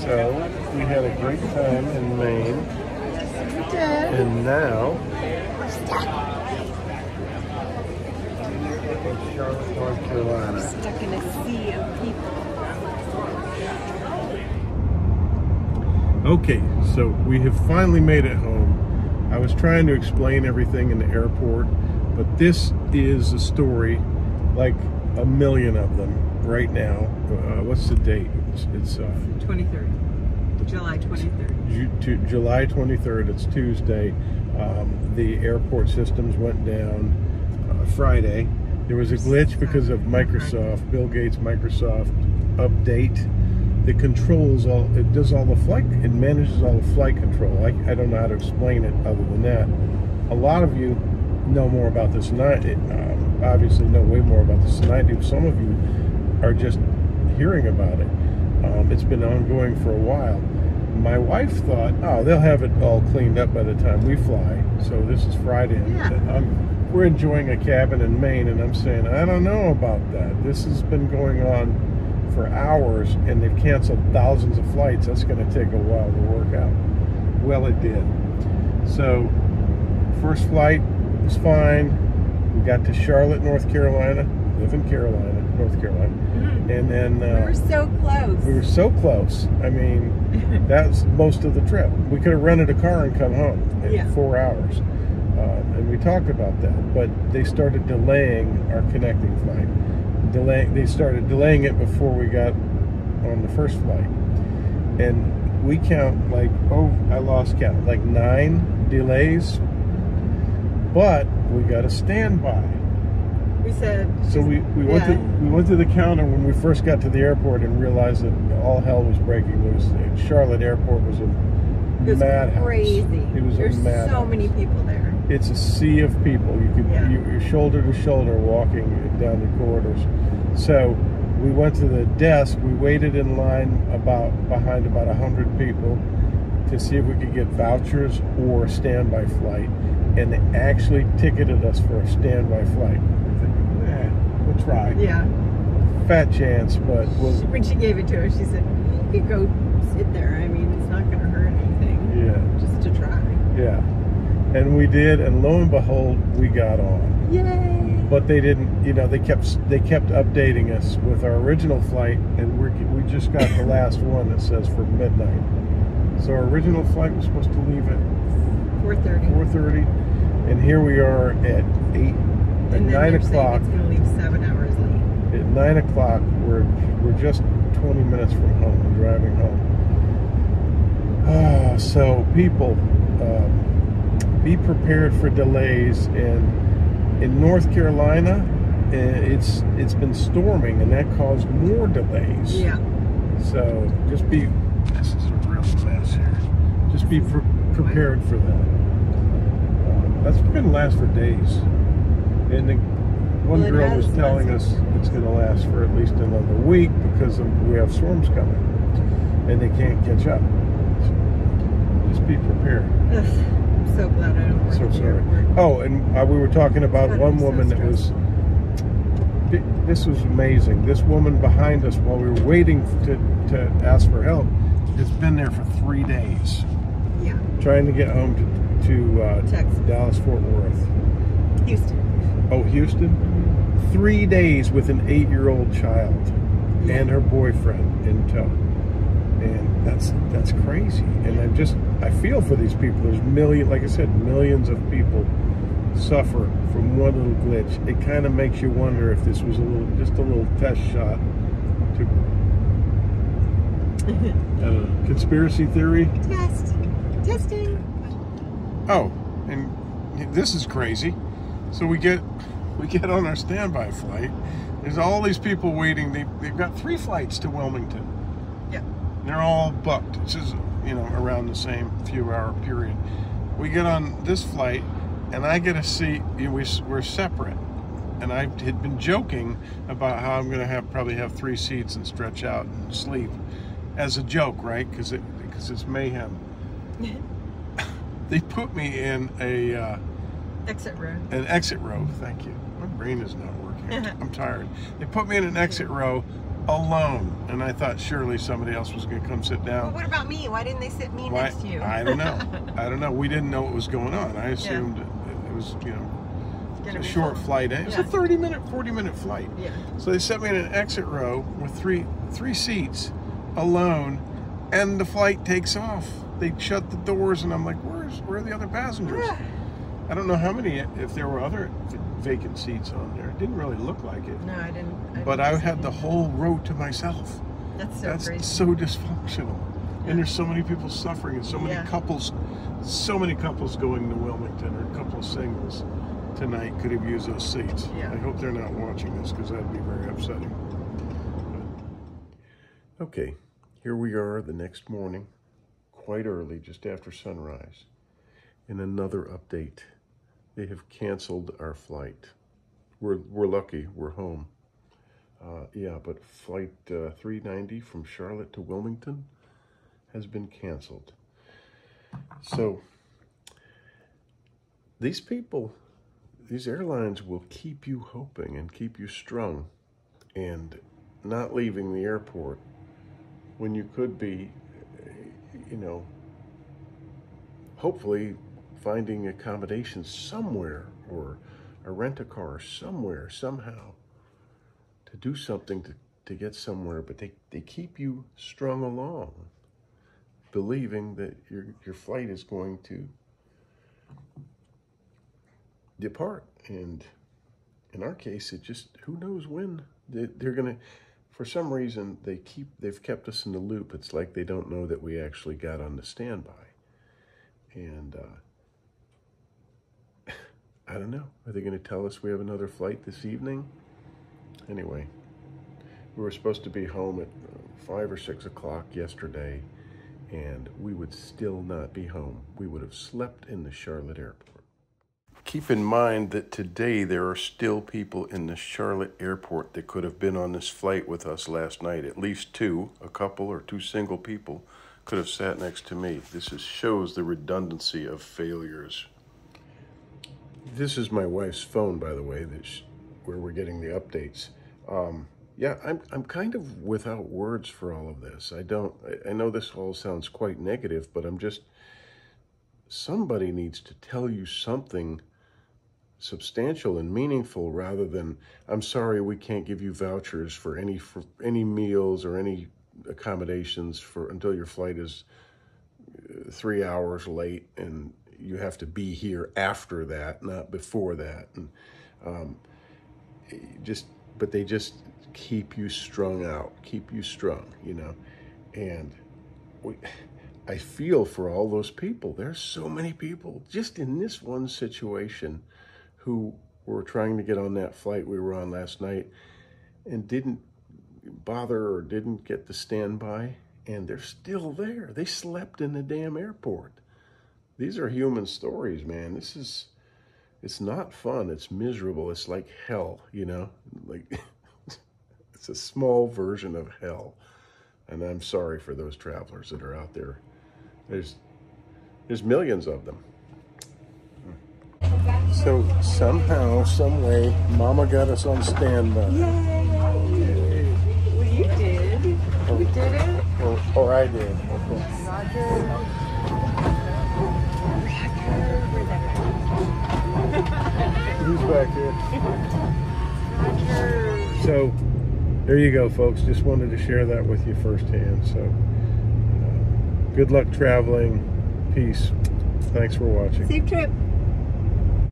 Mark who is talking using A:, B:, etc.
A: So we had a great time in Maine, and now in Charlotte, North Carolina.
B: Stuck in a sea of people.
A: Okay, so we have finally made it home. I was trying to explain everything in the airport, but this is a story like a million of them right now. What's the date? It's
B: 23rd. July 23rd.
A: July 23rd. It's Tuesday. The airport systems went down Friday. There was a glitch because of Microsoft, Bill Gates' Microsoft update. It controls all, it does all the flight, it manages all the flight control. I don't know how to explain it other than that. A lot of you know more about this than I do. Obviously know way more about this than I do. Some of you are just hearing about it. It's been ongoing for a while. My wife thought, oh, they'll have it all cleaned up by the time we fly. So this is Friday. And we're enjoying a cabin in Maine, and I'm saying, I don't know about that. This has been going on for hours, and they've canceled thousands of flights. That's going to take a while to work out. Well, it did. So first flight was fine. We got to Charlotte, North Carolina. Live in Carolina, North Carolina. And then
B: we were so close.
A: We were so close. I mean, that's most of the trip. We could have rented a car and come home in 4 hours. And we talked about that. But they started delaying our connecting flight. They started delaying it before we got on the first flight. And we count like, oh, I lost count, like 9 delays. But we got a standby.
B: We said,
A: so we went to the counter when we first got to the airport and realized that all hell was breaking loose. Charlotte Airport was a madhouse.
B: Crazy.
A: It was
B: There's
A: a madhouse.
B: So many people there.
A: It's a sea of people. You could you're shoulder to shoulder walking down the corridors. So we went to the desk. We waited in line behind about 100 people to see if we could get vouchers or a standby flight, and they actually ticketed us for a standby flight. We'll try.
B: Yeah.
A: Fat chance, but
B: when she gave it to us, she said, "You could go sit there. I mean, it's not going to hurt anything.
A: Yeah.
B: Just to try."
A: Yeah. And we did, and lo and behold, we got on.
B: Yay!
A: But they didn't. You know, they kept updating us with our original flight, and we just got the last one that says for midnight. So our original flight was supposed to leave at
B: 4:30.
A: 4:30, and here we are at 8. At 9 o'clock,
B: it's going to leave 7 hours late.
A: At 9 o'clock, we're just 20 minutes from home. We're driving home. So people, be prepared for delays. And in North Carolina, it's been storming, and that caused more delays.
B: Yeah.
A: So just be. This is a real mess here. Just be prepared for that. That's going to last for days. And one girl was telling us it's going to last for at least another week because we have storms coming and they can't catch up. So just be prepared.
B: I'm so glad I don't work
A: So sorry. Oh, and we were talking about one woman that was. This was amazing. This woman behind us, while we were waiting to ask for help, has been there for 3 days.
B: Yeah.
A: Trying to get home to
B: Texas.
A: Dallas, Fort Worth.
B: Houston.
A: Oh, Houston? 3 days with an 8-year-old child and her boyfriend in tow. And that's crazy. And I feel for these people. There's like I said, millions of people suffer from one little glitch. It kind of makes you wonder if this was just a little test shot to conspiracy theory.
B: Testing.
A: Oh, and this is crazy. So we get on our standby flight. There's all these people waiting. They've got 3 flights to Wilmington.
B: Yeah.
A: And they're all booked. It's just, around the same few hour period. We get on this flight, and I get a seat. We're separate. And I had been joking about how I'm going to probably have 3 seats and stretch out and sleep as a joke, right? Because it's mayhem. They put me in a
B: exit row.
A: An exit row. Thank you. My brain is not working. I'm tired. They put me in an exit row alone. And I thought surely somebody else was going to come sit down.
B: Well, what about me? Why didn't they sit me next to you?
A: I don't know. I don't know. We didn't know what was going on. I assumed it was, you know, a short flight. It was a 30-minute, 40-minute flight.
B: Yeah.
A: So they set me in an exit row with three seats alone, and the flight takes off. They shut the doors, and I'm like, where are the other passengers? I don't know how many, if there were other vacant seats on there. It didn't really look like it.
B: No, I didn't.
A: But I had the whole row to myself.
B: That's crazy.
A: So dysfunctional. Yeah. And there's so many people suffering, and so many couples going to Wilmington, or a couple of singles tonight could have used those seats.
B: Yeah.
A: I hope they're not watching this, because that'd be very upsetting. But, okay, here we are the next morning, quite early, just after sunrise. In another update, they have canceled our flight. We're lucky, we're home. Yeah, but flight 390 from Charlotte to Wilmington has been canceled. So these airlines will keep you hoping and keep you strung and not leaving the airport when you could be, you know, hopefully finding accommodations somewhere, or a rent-a-car somewhere, somehow, to do something to get somewhere. But they keep you strung along, believing that your flight is going to depart. And in our case, it just, who knows when they're gonna, for some reason, they've kept us in the loop. It's like they don't know that we actually got on the standby. And I don't know. Are they going to tell us we have another flight this evening? Anyway, we were supposed to be home at 5 or 6 o'clock yesterday, and we would still not be home. We would have slept in the Charlotte airport. Keep in mind that today there are still people in the Charlotte airport that could have been on this flight with us last night. At least two, a couple or two single people could have sat next to me. This shows the redundancy of failures. This is my wife's phone, by the way, where we're getting the updates. Yeah, I'm kind of without words for all of this. I know this all sounds quite negative, but somebody needs to tell you something substantial and meaningful, rather than, I'm sorry, we can't give you vouchers for any meals or any accommodations until your flight is 3 hours late, and you have to be here after that, not before that. And but they just keep you strung out, keep you strung, you know. And I feel for all those people. There's so many people just in this one situation who were trying to get on that flight we were on last night and didn't bother or didn't get the standby, and they're still there. They slept in the damn airport. These are human stories, man. It's not fun. It's miserable. It's like hell, you know? Like, it's a small version of hell. And I'm sorry for those travelers that are out there. There's millions of them. So somehow, some way, Mama got us on standby.
B: Yay! Well, you did. We did it.
A: Or I did. Okay.
B: Roger.
A: Who's back here? So, there you go, folks. Just wanted to share that with you firsthand. So, good luck traveling. Peace. Thanks for watching.
B: Safe trip.